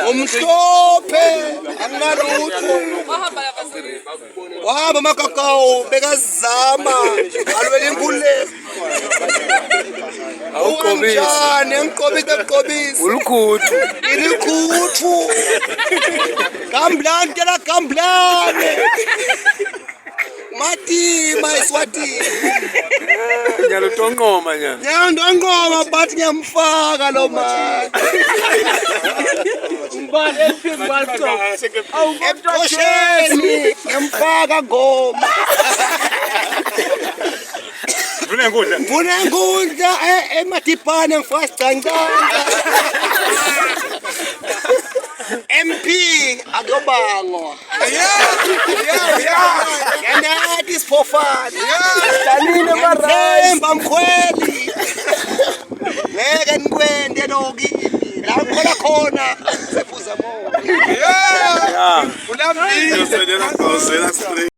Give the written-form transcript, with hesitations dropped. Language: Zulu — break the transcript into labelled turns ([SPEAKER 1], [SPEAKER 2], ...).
[SPEAKER 1] umhlophe anginalutho wahamba amakakao bekazama alwela inkululeko awuqobisi ngiqobisi
[SPEAKER 2] ulukhuthu
[SPEAKER 1] ilikhuthu gamblane tela gamblane Matima iswati
[SPEAKER 2] nyalo tonqoma nyalo
[SPEAKER 1] ndonqoma bathi ngiyamfaka lo manje
[SPEAKER 3] Mbane ephimbo walto.
[SPEAKER 1] Awukosheni ngiyamfaka ngoma Vuna ngudla emadipane ngifaka sicancanga MP akobango Yanati isifofane
[SPEAKER 3] Danile
[SPEAKER 1] Themba mkhweli ngeke nikwende nokini la ngikhola khona sephuza moya
[SPEAKER 2] ulamdini